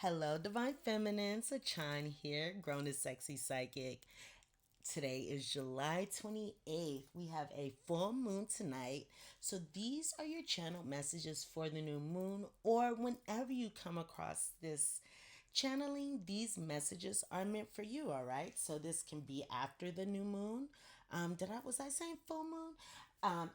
Hello, Divine Feminines. Oshun here, grownsexypsychic. Today is July 28th. We have a full moon tonight. So these are your channel messages for the new moon, or whenever you come across this channeling, these messages are meant for you, all right? So this can be after the new moon. Was I saying full moon?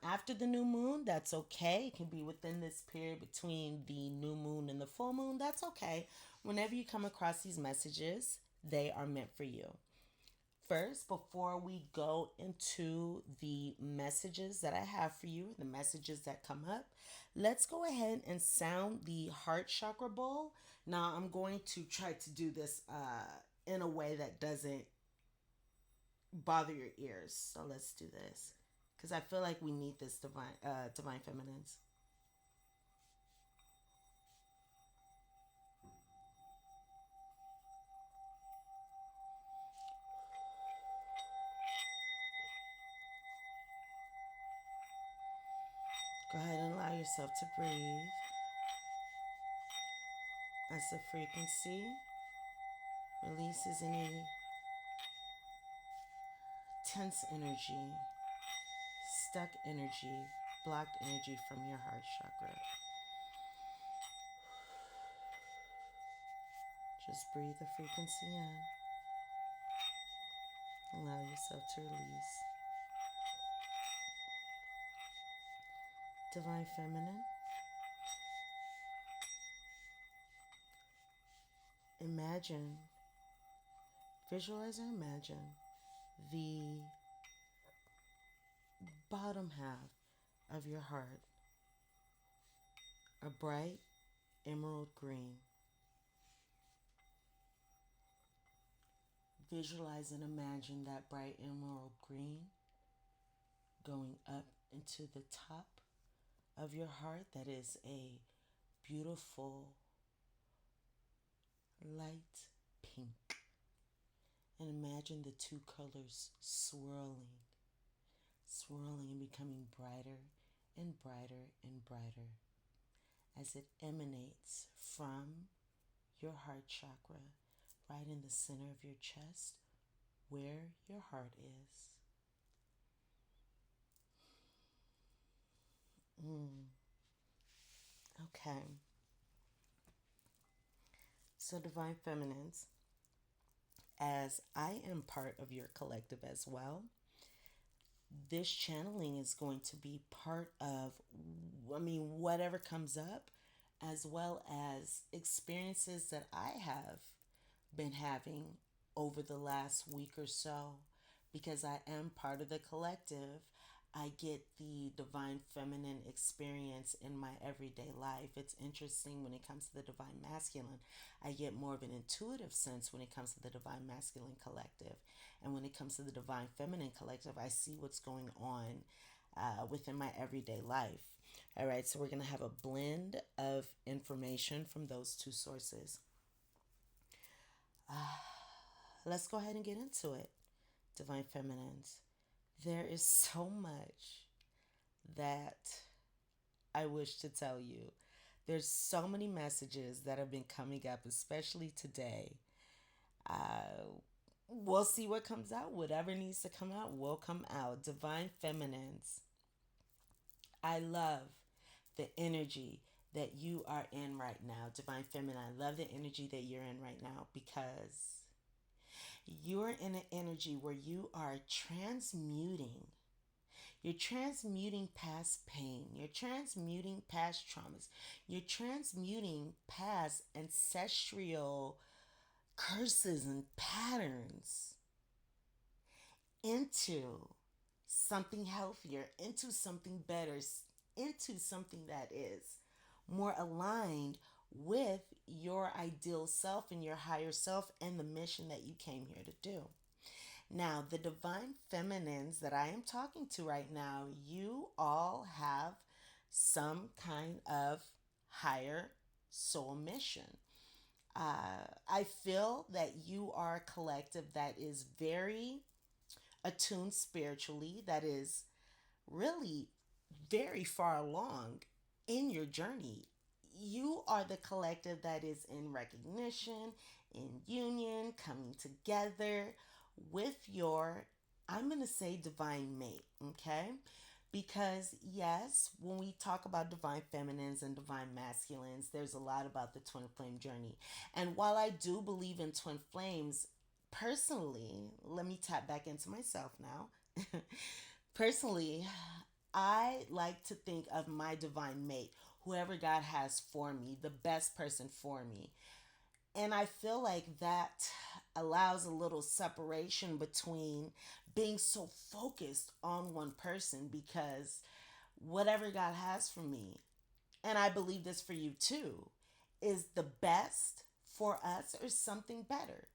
After the new moon, that's okay. It can be within this period between the new moon and the full moon. That's okay. Whenever you come across these messages, they are meant for you. First, before we go into the messages that I have for you, the messages that come up, let's go ahead and sound the heart chakra bowl. Now, I'm going to try to do this in a way that doesn't bother your ears. So let's do this because I feel like we need this, divine feminines. Go ahead and allow yourself to breathe as the frequency releases any tense energy, stuck energy, blocked energy from your heart chakra. Just breathe the frequency in. Allow yourself to release. Divine Feminine, imagine, visualize or imagine the bottom half of your heart, a bright emerald green. Visualize and imagine that bright emerald green going up into the top of your heart. That is a beautiful light pink. And imagine the two colors swirling and becoming brighter and brighter and brighter as it emanates from your heart chakra right in the center of your chest where your heart is. Okay. So, Divine Feminines, as I am part of your collective as well, this channeling is going to be part of, whatever comes up, as well as experiences that I have been having over the last week or so. Because I am part of the collective, I get the divine feminine experience in my everyday life. It's interesting when it comes to the divine masculine. I get more of an intuitive sense when it comes to the divine masculine collective. And when it comes to the divine feminine collective, I see what's going on within my everyday life. All right, so we're going to have a blend of information from those two sources. Let's go ahead and get into it, Divine Feminines. There is so much that I wish to tell you. There's so many messages that have been coming up, especially today. We'll see what comes out. Whatever needs to come out will come out. Divine Feminines, I love the energy that you are in right now. Divine Feminine, I love the energy that you're in right now because you're in an energy where you are transmuting. You're transmuting past pain. You're transmuting past traumas. You're transmuting past ancestral curses and patterns into something healthier, into something better, into something that is more aligned with your ideal self and your higher self and the mission that you came here to do. Now, the divine feminines that I am talking to right now, you all have some kind of higher soul mission. I feel that you are a collective that is very attuned spiritually, that is really very far along in your journey. you are the collective that is in recognition, in union, coming together with your, I'm going to say, divine mate, okay? Because, yes, when we talk about divine feminines and divine masculines, there's a lot about the twin flame journey. And while I do believe in twin flames, personally, let me tap back into myself now. Personally, I like to think of my divine mate, whoever God has for me, the best person for me. And I feel like that allows a little separation between being so focused on one person, because whatever God has for me, and I believe this for you too, is the best for us or something better.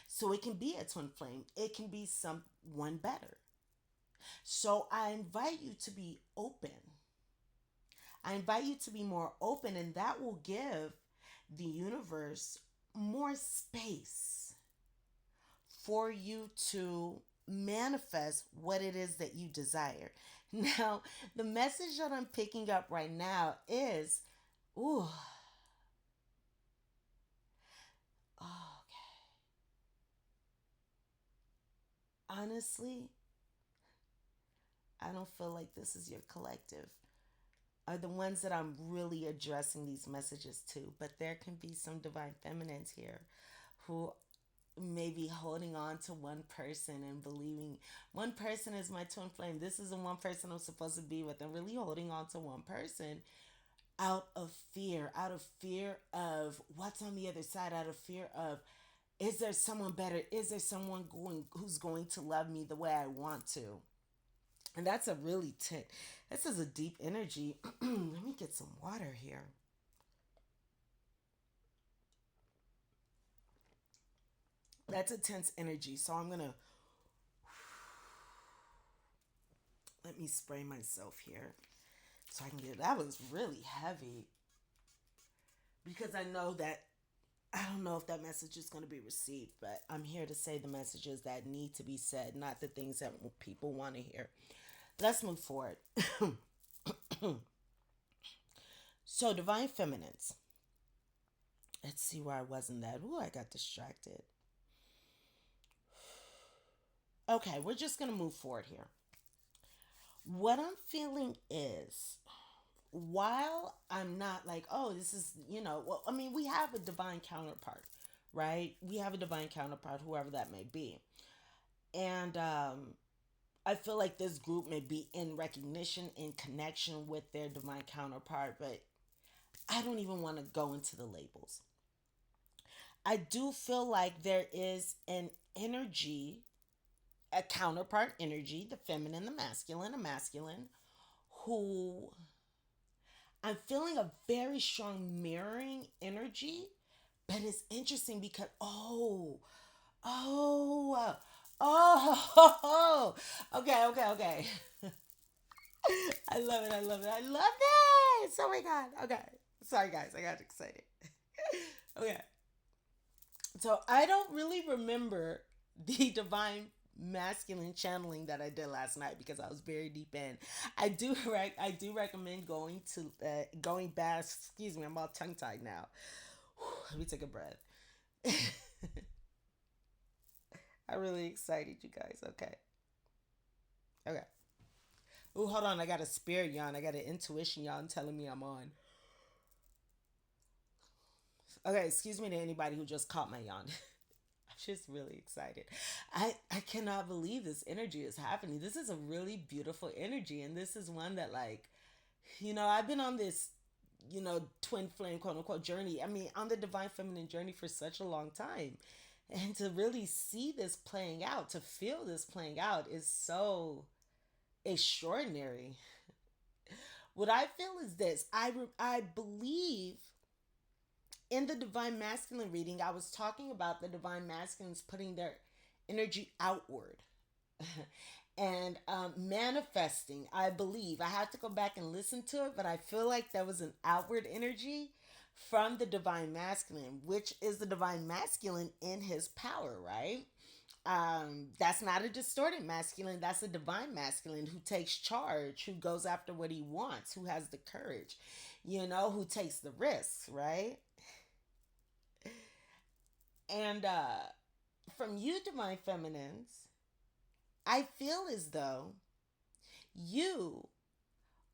So it can be a twin flame, it can be someone better. So I invite you to be open. I invite you to be more open, and that will give the universe more space for you to manifest what it is that you desire. Now, the message that I'm picking up right now is, ooh, okay. Honestly, I don't feel like this is your collective, are the ones that I'm really addressing these messages to. But there can be some divine feminines here who may be holding on to one person and believing one person is my twin flame. This is the one person I'm supposed to be with. I'm really holding on to one person out of fear of what's on the other side, out of fear of, is there someone better? Is there someone who's going to love me the way I want to? And that's a really this is a deep energy. Let me get some water here. That's a tense energy. So I'm gonna let me spray myself here so I can get, that was really heavy, because I know that, I don't know if that message is going to be received, but I'm here to say the messages that need to be said, not the things that people want to hear. Let's move forward. So, divine feminines. Let's see where I was in that. Ooh, I got distracted. Okay, we're just going to move forward here. What I'm feeling is, while I'm not like, oh, this is, well, I mean, we have a divine counterpart, right? We have a divine counterpart, whoever that may be. And I feel like this group may be in recognition, in connection with their divine counterpart, but I don't even want to go into the labels. I do feel like there is an energy, a counterpart energy, the feminine, the masculine, a masculine, who I'm feeling a very strong mirroring energy. But it's interesting because, oh, oh, okay. I love it. I love this. Oh my God. Okay. Sorry, guys. I got excited. Okay. So I don't really remember the divine masculine channeling that I did last night because I was very deep in. I do recommend going back. Excuse me, I'm all tongue tied now. Let me take a breath. I'm really excited, you guys. Okay. Okay. Oh, hold on. I got a spirit yawn. I got an intuition yawn telling me I'm on. Okay, excuse me to anybody who just caught my yawn. I'm just really excited. I cannot believe this energy is happening. This is a really beautiful energy. And this is one that, like, I've been on this, twin flame, quote unquote, journey. I mean, on the divine feminine journey for such a long time. And to really see this playing out, to feel this playing out is so extraordinary. What I feel is this: I believe in the divine masculine reading, I was talking about the divine masculines putting their energy outward and manifesting. I believe I have to go back and listen to it, but I feel like that was an outward energy from the divine masculine, which is the divine masculine in his power, right? That's not a distorted masculine. That's a divine masculine who takes charge, who goes after what he wants, who has the courage, who takes the risks, right? And from you, divine feminines, I feel as though you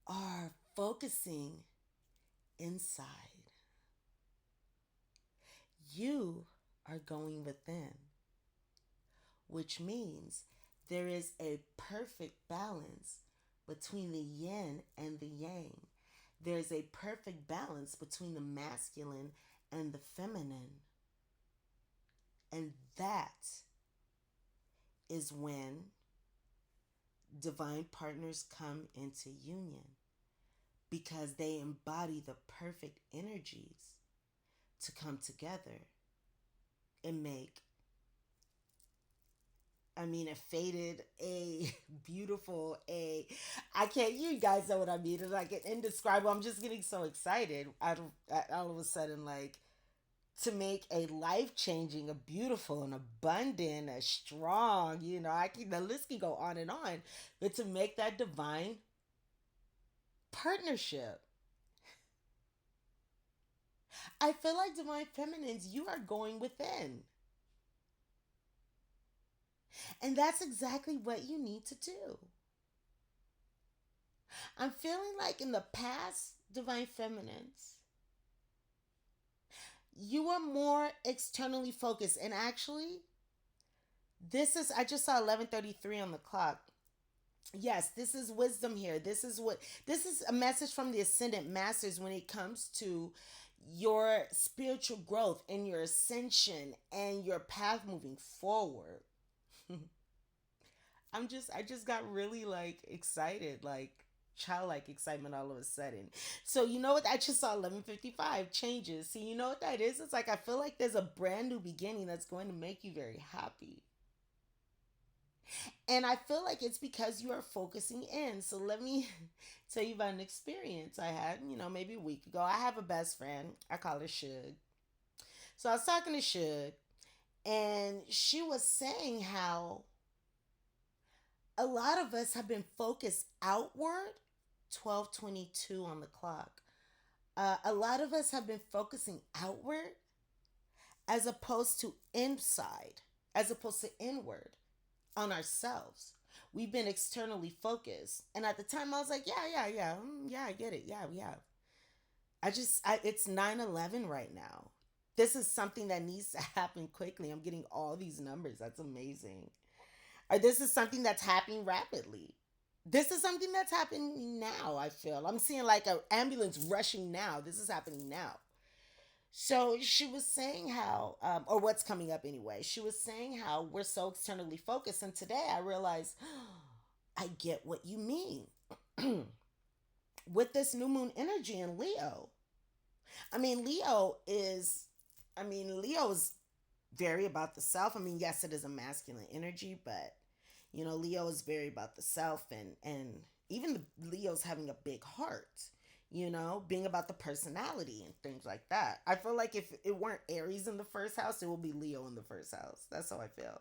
are focusing inside. You are going within, which means there is a perfect balance between the yin and the yang. There's a perfect balance between the masculine and the feminine. And that is when divine partners come into union, because they embody the perfect energies to come together and make, a fated, a beautiful, I can't, you guys know what I mean. It's like an indescribable. I'm just getting so excited. All of a sudden, like, to make a life-changing, a beautiful, an abundant, a strong, the list can go on and on, but to make that divine partnership. I feel like divine feminines, you are going within. And that's exactly what you need to do. I'm feeling like in the past, divine feminines, you are more externally focused. And actually, I just saw 11:33 on the clock. Yes, this is wisdom here. This is a message from the ascendant masters when it comes to your spiritual growth and your ascension and your path moving forward. I just got really like excited, like childlike excitement all of a sudden. So you know what? I just saw 11:55 changes. See, you know what that is? It's like I feel like there's a brand new beginning that's going to make you very happy. And I feel like it's because you are focusing in. So let me tell you about an experience I had, maybe a week ago. I have a best friend. I call her Shug. So I was talking to Shug, and she was saying how a lot of us have been focused outward. 12:22 on the clock. A lot of us have been focusing outward as opposed to inside, as opposed to inward on ourselves. We've been externally focused. And at the time I was like, yeah, I get it. Yeah, we have. It's 9/11 right now. This is something that needs to happen quickly. I'm getting all these numbers. That's amazing. Or this is something that's happening rapidly. This is something that's happening now, I feel. I'm seeing like an ambulance rushing now. This is happening now. So she was saying how, or what's coming up anyway, she was saying how we're so externally focused. And today I realized, I get what you mean. With this new moon energy in Leo. I mean, Leo is very about the self. Yes, it is a masculine energy, but Leo is very about the self, and even the Leo's having a big heart, being about the personality and things like that. I feel like if it weren't Aries in the first house, it will be Leo in the first house. That's how I feel.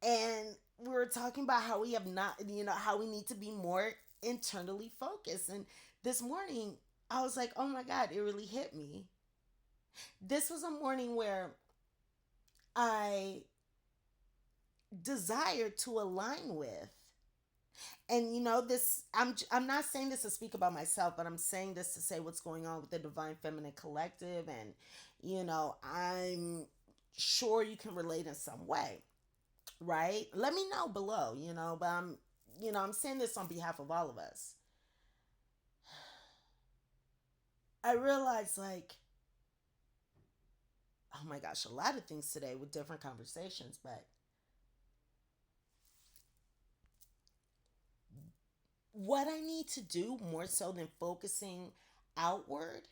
And we were talking about how we have not, how we need to be more internally focused. And this morning, I was like, oh my God, it really hit me. This was a morning where I desired to align with. And this, I'm not saying this to speak about myself, but I'm saying this to say what's going on with the Divine Feminine Collective. And I'm sure you can relate in some way, right? Let me know below, but I'm saying this on behalf of all of us. I realized, like, oh my gosh, a lot of things today with different conversations, but what I need to do more so than focusing outward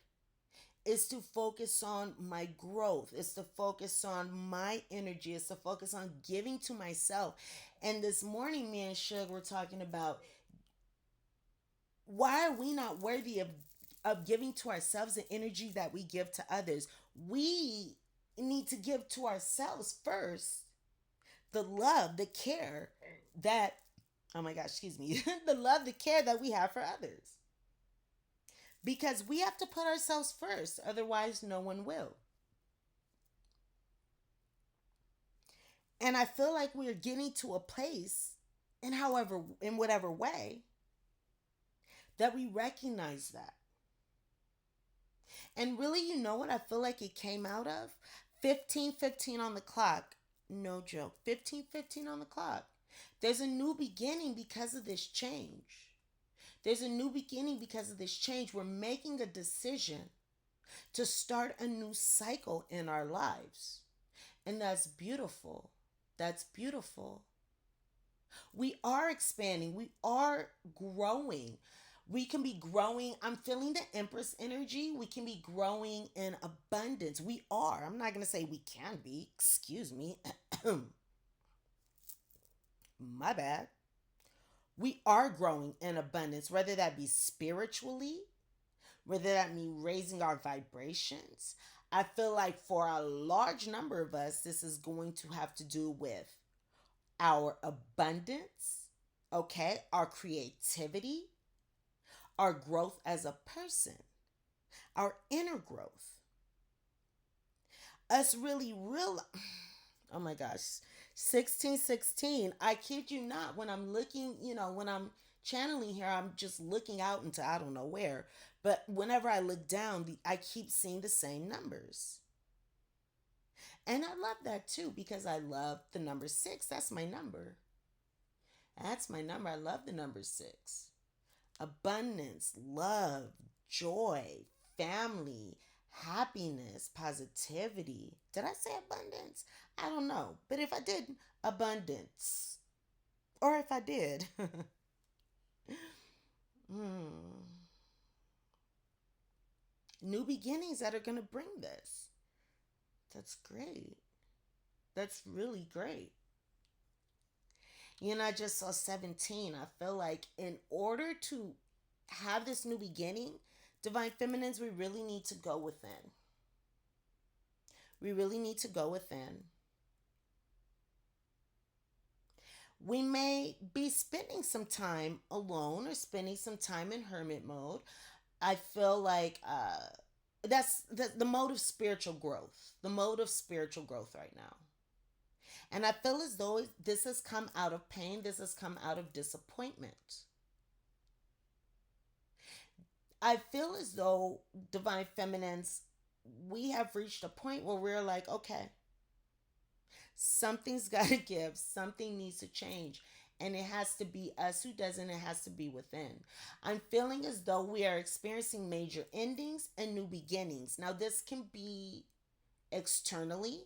is to focus on my growth. It's to focus on my energy. It's to focus on giving to myself. And this morning, me and Shug were talking about why are we not worthy of giving to ourselves the energy that we give to others. We need to give to ourselves first the love, the care that, oh my gosh, excuse me, the love, the care that we have for others. Because we have to put ourselves first, otherwise, no one will. And I feel like we're getting to a place, in whatever way, that we recognize that. And really, you know what I feel like it came out of? 15:15 on the clock. No joke. 15:15 on the clock. There's a new beginning because of this change. There's a new beginning because of this change. We're making a decision to start a new cycle in our lives. And that's beautiful. That's beautiful. We are expanding. We are growing. We can be growing. I'm feeling the Empress energy. We can be growing in abundance. We are. I'm not going to say we can be. Excuse me. My bad. We are growing in abundance, whether that be spiritually, whether that mean raising our vibrations. I feel like for a large number of us, this is going to have to do with our abundance, okay, our creativity, our growth as a person, our inner growth. Us really real. Oh my gosh. 1616. I kid you not. When I'm looking, when I'm channeling here, I'm just looking out into I don't know where. But whenever I look down, I keep seeing the same numbers. And I love that too because I love the number 6. That's my number. That's my number. I love the number 6. Abundance, love, joy, family, happiness, positivity. Did I say abundance? I don't know. But if I did, abundance. Or if I did. New beginnings that are going to bring this. That's great. That's really great. I just saw 17. I feel like in order to have this new beginning, Divine Feminines, we really need to go within. We really need to go within. We may be spending some time alone or spending some time in hermit mode. I feel like that's the mode of spiritual growth. The mode of spiritual growth right now. And I feel as though this has come out of pain. This has come out of disappointment. I feel as though Divine Feminines, we have reached a point where we're like, okay, something's got to give. Something needs to change. And it has to be us who doesn't. It has to be within. I'm feeling as though we are experiencing major endings and new beginnings. Now, this can be externally.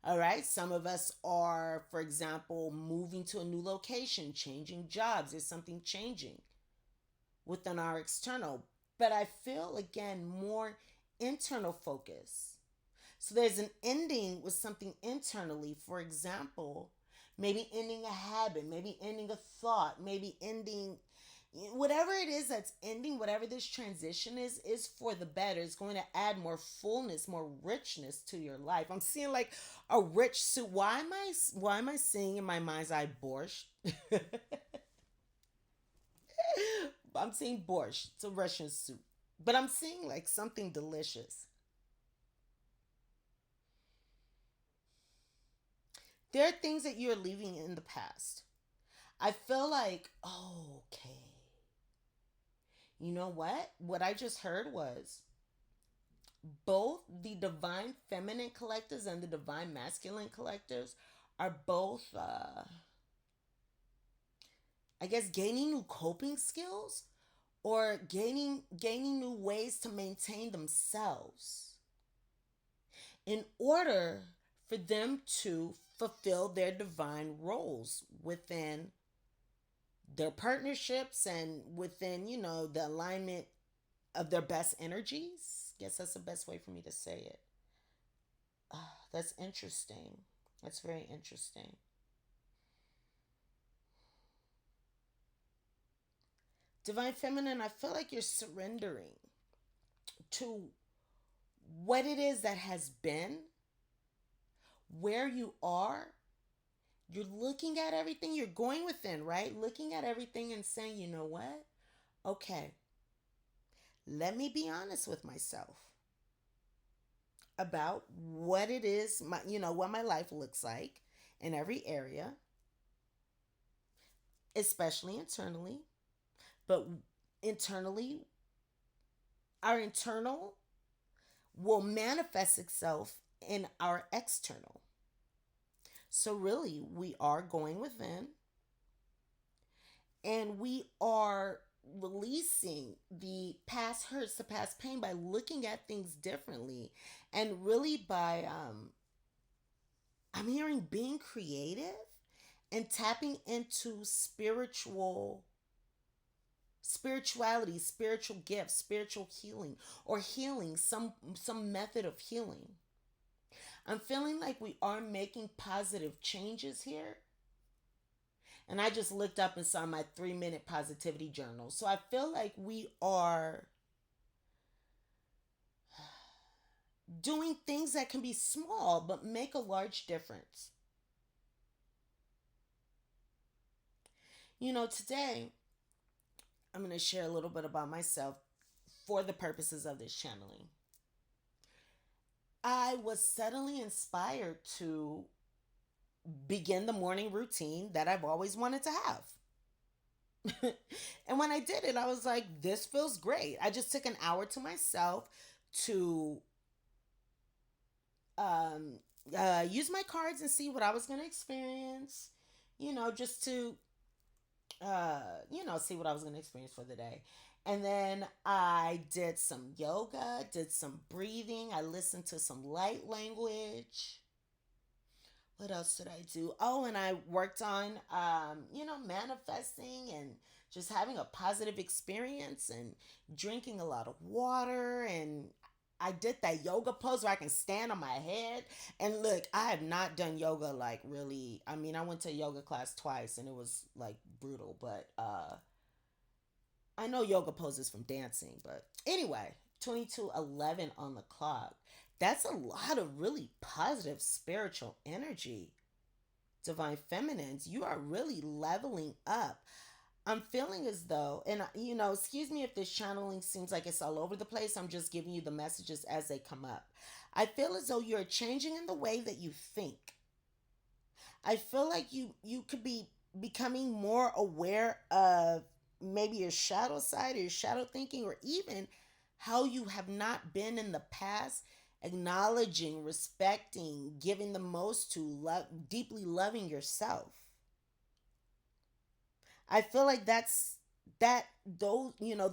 All right. Some of us are, for example, moving to a new location, changing jobs. There's something changing within our external. But I feel, again, more internal focus. So there's an ending with something internally. For example, maybe ending a habit, maybe ending a thought, maybe ending whatever it is that's ending, whatever this transition is for the better. It's going to add more fullness, more richness to your life. I'm seeing like a rich soup. Why am I seeing in my mind's eye borscht? I'm seeing borscht. It's a Russian soup. But I'm seeing like something delicious. There are things that you're leaving in the past. I feel like, oh, okay. You know what? What I just heard was both the divine feminine collectives and the divine masculine collectives are both, I guess, gaining new coping skills or gaining new ways to maintain themselves in order for them to fulfill their divine roles within their partnerships and within, the alignment of their best energies. Guess that's the best way for me to say it. That's interesting. That's very interesting. Divine Feminine, I feel like you're surrendering to what it is that has been, where you are, You're looking at everything, you're going within, right? Looking at everything and saying, you know what? Okay, let me be honest with myself about what it is, what my life looks like in every area, especially internally. But internally, our internal will manifest itself in our external. So, really, we are going within and we are releasing the past hurts, the past pain by looking at things differently and really by, I'm hearing being creative and tapping into spirituality, spiritual gifts, spiritual healing, or healing, some method of healing. I'm feeling like we are making positive changes here. And I just looked up and saw my 3-minute positivity journal. So I feel like we are doing things that can be small but make a large difference. Today I'm going to share a little bit about myself for the purposes of this channeling. I was suddenly inspired to begin the morning routine that I've always wanted to have. And when I did it, I was like, this feels great. I just took an hour to myself to use my cards and see what I was going to experience, just to, see what I was going to experience for the day. And then I did some yoga, did some breathing. I listened to some light language. What else did I do? Oh, and I worked on, manifesting and just having a positive experience and drinking a lot of water. And I did that yoga pose where I can stand on my head. And look, I have not done yoga like really. I mean, I went to a yoga class twice and it was like brutal, but I know yoga poses from dancing. But anyway, 22:11 on the clock. That's a lot of really positive spiritual energy. Divine feminines, you are really leveling up. I'm feeling as though, and excuse me if this channeling seems like it's all over the place. I'm just giving you the messages as they come up. I feel as though you're changing in the way that you think. I feel like you could be becoming more aware of maybe your shadow side or your shadow thinking, or even how you have not been in the past, acknowledging, respecting, giving the most to love, deeply loving yourself. I feel like the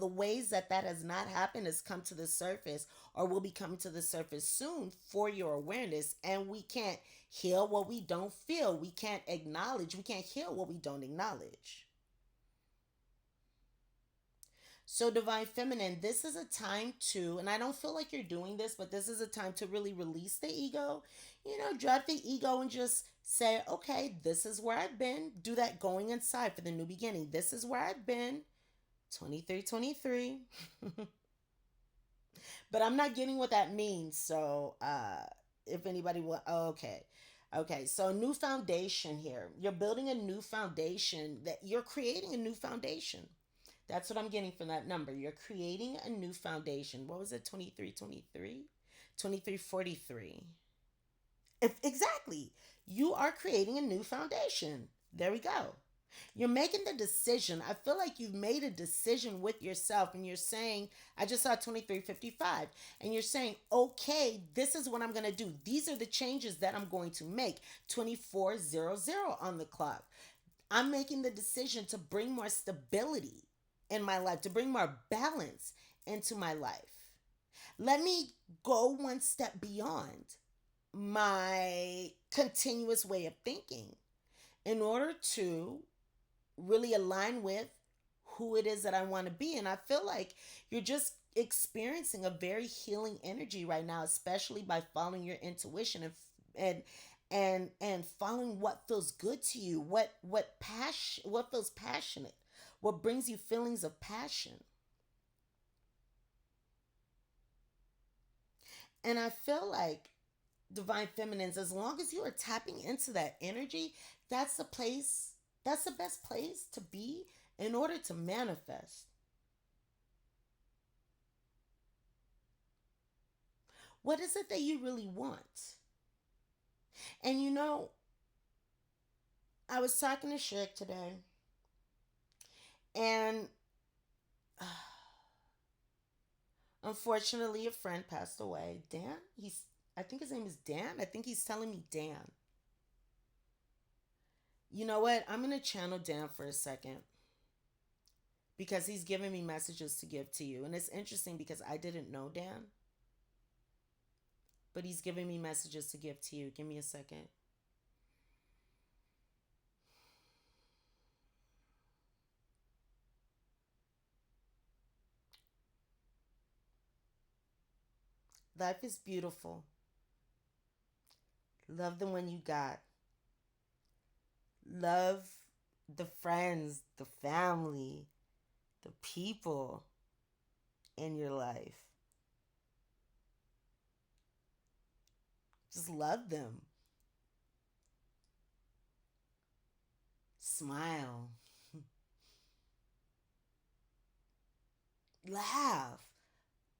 ways that has not happened has come to the surface or will be coming to the surface soon for your awareness. And we can't heal what we don't feel. We can't acknowledge, we can't heal what we don't acknowledge. So, Divine Feminine, this is a time to, and I don't feel like you're doing this, but this is a time to really release the ego. Drop the ego and just say, okay, this is where I've been. Do that going inside for the new beginning. This is where I've been. 23. But I'm not getting what that means. So, if anybody will, oh, okay. Okay, so new foundation here. You're building a new foundation, that you're creating a new foundation. That's what I'm getting from that number. You're creating a new foundation. What was it? 23. 2343. Exactly. You are creating a new foundation. There we go. You're making the decision. I feel like you've made a decision with yourself and you're saying, I just saw 2355, and you're saying, okay, this is what I'm going to do. These are the changes that I'm going to make. 2400 on the clock. I'm making the decision to bring more stability in my life, to bring more balance into my life. Let me go one step beyond my continuous way of thinking in order to really align with who it is that I want to be. And I feel like you're just experiencing a very healing energy right now, especially by following your intuition and following what feels good to you, what feels passionate, what brings you feelings of passion. And I feel like divine feminines, as long as you are tapping into that energy, that's the place, that's the best place to be in order to manifest. What is it that you really want? And you know, I was talking to Shik today, and unfortunately, a friend passed away. Dan, I think his name is Dan. I think he's telling me Dan. You know what? I'm going to channel Dan for a second because he's giving me messages to give to you. And it's interesting because I didn't know Dan, but he's giving me messages to give to you. Give me a second. Life is beautiful. Love the one you got. Love the friends, the family, the people in your life. Just love them. Smile. Laugh.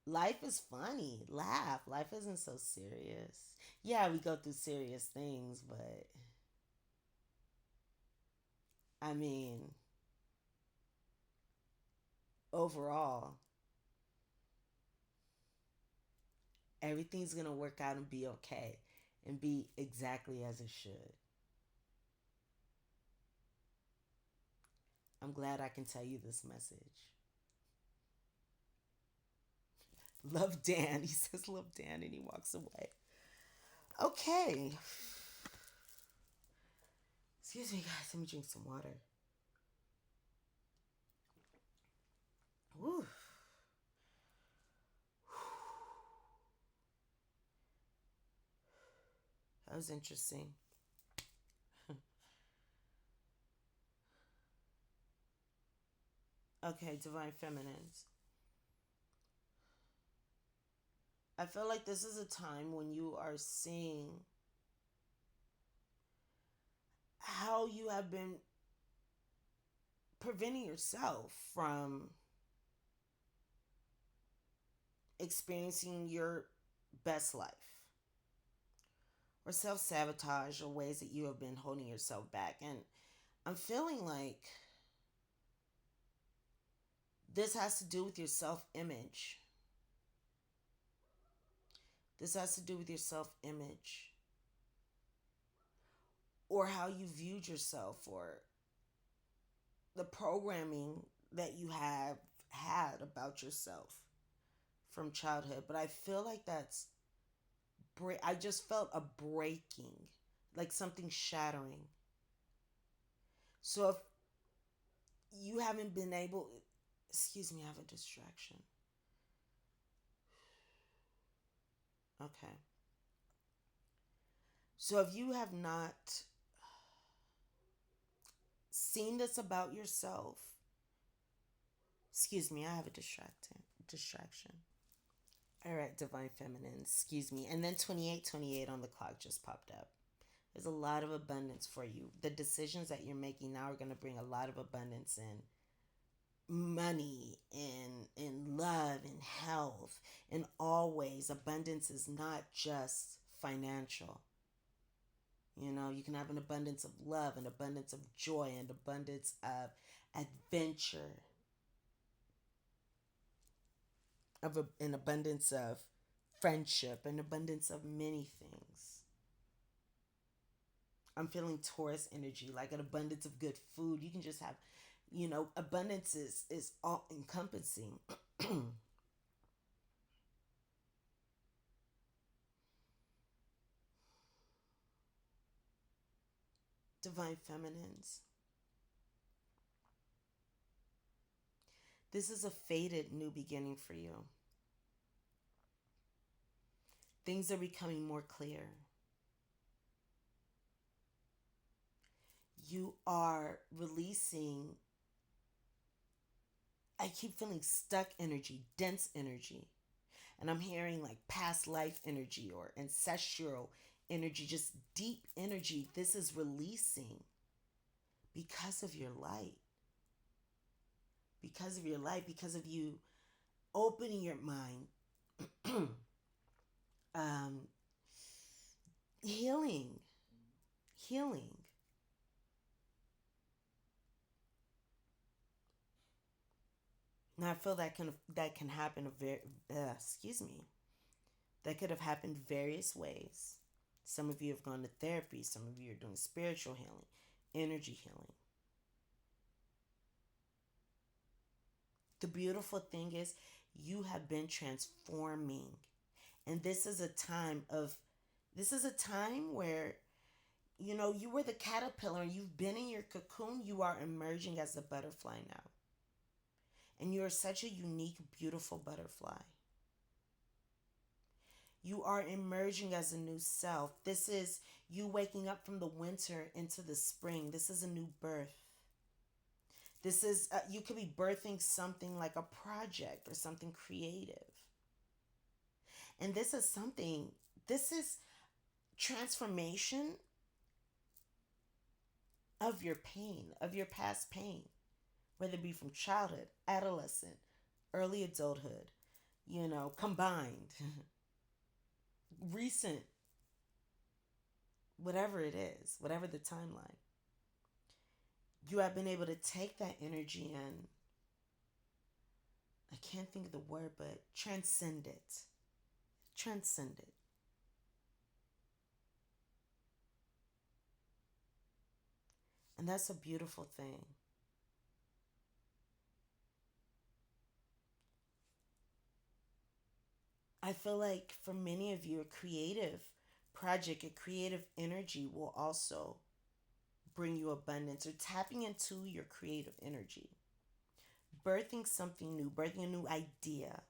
Life is funny. Laugh. Life isn't so serious. Yeah, we go through serious things, but I mean, overall, everything's going to work out and be okay and be exactly as it should. I'm glad I can tell you this message. Love Dan. He says love Dan and he walks away. Okay. Excuse me, guys. Let me drink some water. Woo. That was interesting. Okay, divine feminines. I feel like this is a time when you are seeing how you have been preventing yourself from experiencing your best life, or self-sabotage, or ways that you have been holding yourself back. And I'm feeling like this has to do with your self-image. This has to do with your self-image, or how you viewed yourself, or the programming that you have had about yourself from childhood. But I feel like I just felt a breaking, like something shattering. So if you haven't been able, excuse me, I have a distraction. Okay. So if you have not seen this about yourself, excuse me, I have a distraction. All right, divine feminine, excuse me. And then 2828 on the clock just popped up. There's a lot of abundance for you. The decisions that you're making now are going to bring a lot of abundance in money, in love, in health, in all ways. Abundance is not just financial. You know, you can have an abundance of love, an abundance of joy, an abundance of adventure, an abundance of friendship, an abundance of many things. I'm feeling Taurus energy, like an abundance of good food. You can just have, you know, abundance is all encompassing. Divine feminines. This is a fated new beginning for you. Things are becoming more clear. You are releasing, I keep feeling stuck energy, dense energy. And I'm hearing like past life energy or ancestral energy, just deep energy. This is releasing because of your light. Because of your light, because of you opening your mind, um, healing, healing. Now I feel that can happen excuse me. That could have happened various ways. Some of you have gone to therapy. Some of you are doing spiritual healing, energy healing. The beautiful thing is you have been transforming. And this is a time where, you were the caterpillar and you've been in your cocoon. You are emerging as a butterfly now. And you are such a unique, beautiful butterfly. You are emerging as a new self. This is you waking up from the winter into the spring. This is a new birth. This is, you could be birthing something like a project or something creative. And this is transformation of your pain, of your past pain, whether it be from childhood, adolescent, early adulthood, combined, recent, whatever it is, whatever the timeline. You have been able to take that energy and I can't think of the word, but transcend it. Transcend it. And that's a beautiful thing. I feel like for many of you, a creative project, a creative energy will also bring you abundance, or tapping into your creative energy. Birthing something new, birthing a new idea,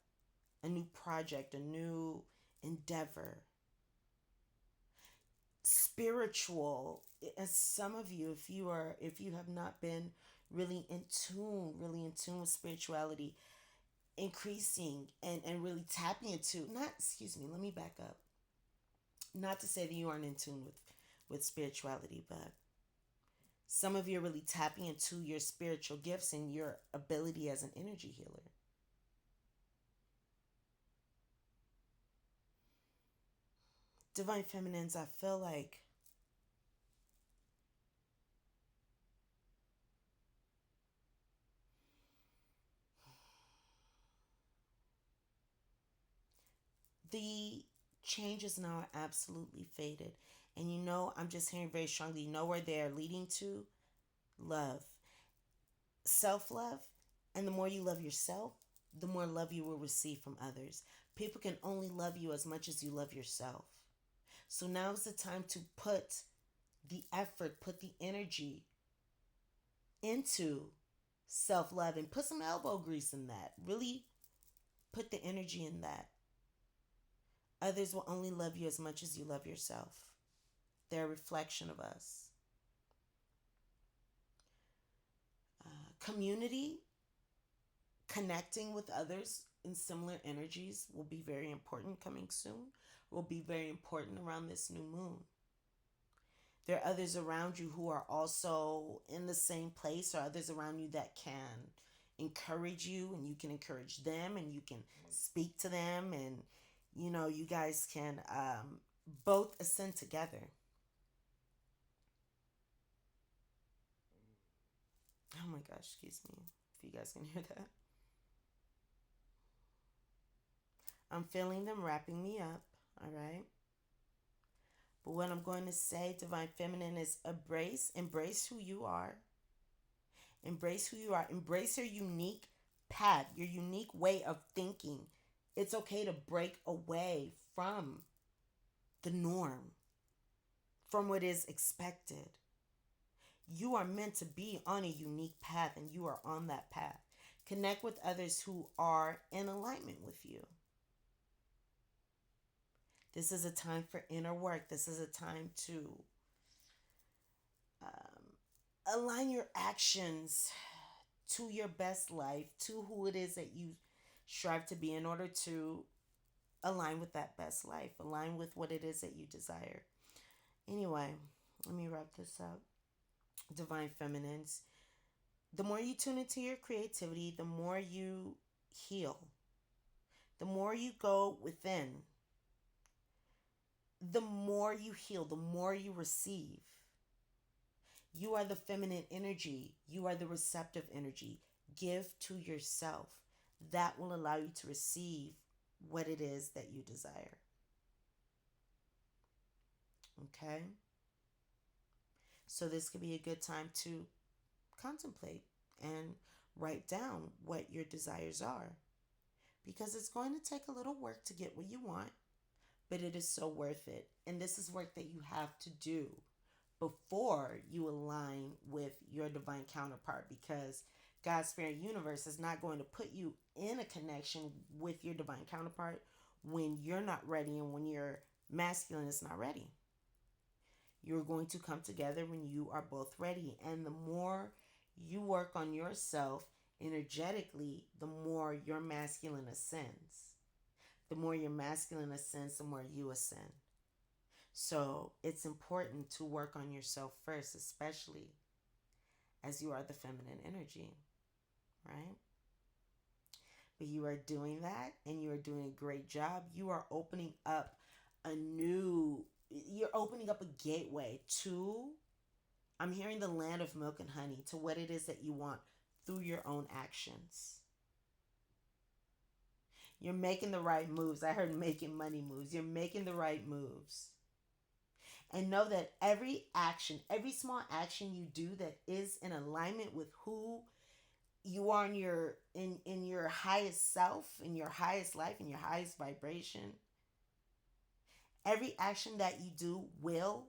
a new project, a new endeavor. Spiritual, as some of you, if you have not been really in tune with spirituality, increasing and really tapping into, not, excuse me, let me back up. Not to say that you aren't in tune with spirituality, but some of you are really tapping into your spiritual gifts and your ability as an energy healer. Divine Feminines, I feel like the changes now are absolutely faded. And I'm just hearing very strongly, where they're leading to? Love. Self-love. And the more you love yourself, the more love you will receive from others. People can only love you as much as you love yourself. So now is the time to put the effort, put the energy into self-love and put some elbow grease in that. Really put the energy in that. Others will only love you as much as you love yourself. They're a reflection of us. Community, connecting with others in similar energies will be very important coming soon. Will be very important around this new moon. There are others around you who are also in the same place, or others around you that can encourage you, and you can encourage them, and you can speak to them, and you guys can both ascend together. Oh my gosh, excuse me if you guys can hear that. I'm feeling them wrapping me up, all right? But what I'm going to say, Divine Feminine, is embrace who you are. Embrace who you are. Embrace your unique path, your unique way of thinking. It's okay to break away from the norm, from what is expected. You are meant to be on a unique path, and you are on that path. Connect with others who are in alignment with you. This is a time for inner work. This is a time to align your actions to your best life, to who it is that you strive to be, in order to align with that best life, align with what it is that you desire. Anyway, let me wrap this up. Divine Feminines, the more you tune into your creativity, the more you heal, the more you go within, the more you heal, the more you receive. You are the feminine energy. You are the receptive energy. Give to yourself. That will allow you to receive what it is that you desire. Okay? So this could be a good time to contemplate and write down what your desires are. Because it's going to take a little work to get what you want, but it is so worth it. And this is work that you have to do before you align with your divine counterpart, because God's spirit universe is not going to put you in a connection with your divine counterpart when you're not ready and when your masculine is not ready. You're going to come together when you are both ready. And the more you work on yourself energetically, the more your masculine ascends. The more your masculine ascends, the more you ascend. So it's important to work on yourself first, especially as you are the feminine energy, right? But you are doing that, and you are doing a great job. You are opening up you're opening up a gateway to, I'm hearing the land of milk and honey, to what it is that you want through your own actions. You're making the right moves. I heard making money moves. You're making the right moves. And know that every action, every small action you do that is in alignment with who you are in your highest self, in your highest life, in your highest vibration, every action that you do will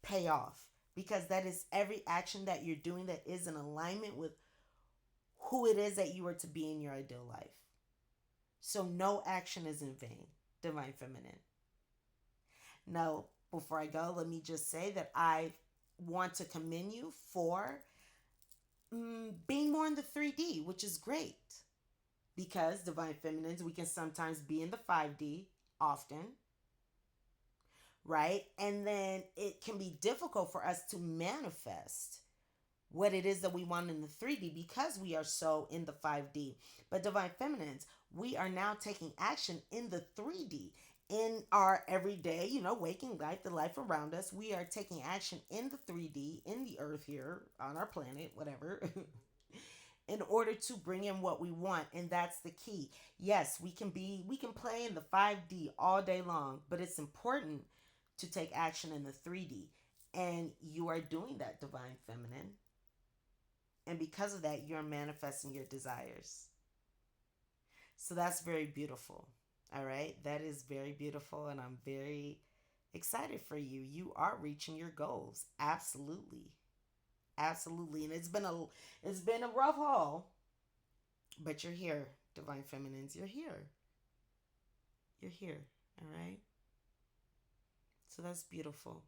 pay off, because that is every action that you're doing that is in alignment with who it is that you are to be in your ideal life. So no action is in vain, Divine Feminine. Now, before I go, let me just say that I want to commend you for being more in the 3D, which is great. Because Divine Feminines, we can sometimes be in the 5D often, right? And then it can be difficult for us to manifest what it is that we want in the 3D because we are so in the 5D. But Divine Feminines, we are now taking action in the 3D. In our everyday, waking life, the life around us, we are taking action in the 3D, in the earth here, on our planet, whatever, in order to bring in what we want. And that's the key. Yes, we can play in the 5D all day long, but it's important to take action in the 3D. And you are doing that, Divine Feminine. And because of that, you're manifesting your desires. So that's very beautiful. All right. That is very beautiful. And I'm very excited for you. You are reaching your goals. Absolutely. Absolutely. And it's been a rough haul, but you're here, Divine Feminines. You're here. You're here. All right. So that's beautiful.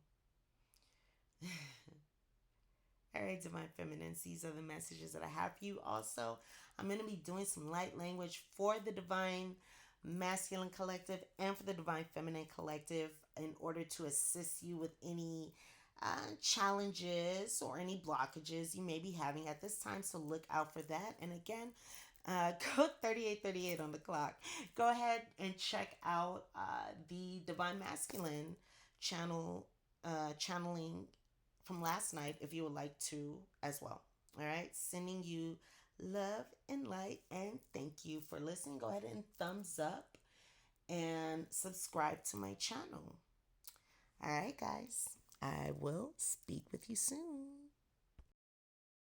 All right, Divine Feminines, these are the messages that I have for you. Also, I'm going to be doing some light language for the Divine Masculine Collective and for the Divine Feminine Collective in order to assist you with any challenges or any blockages you may be having at this time. So look out for that. And again, code 3838 on the clock. Go ahead and check out the Divine Masculine channeling from last night if you would like to as well. All right, sending you love and light, and thank you for listening. Go ahead and thumbs up and subscribe to my channel. All right, guys, I will speak with you soon.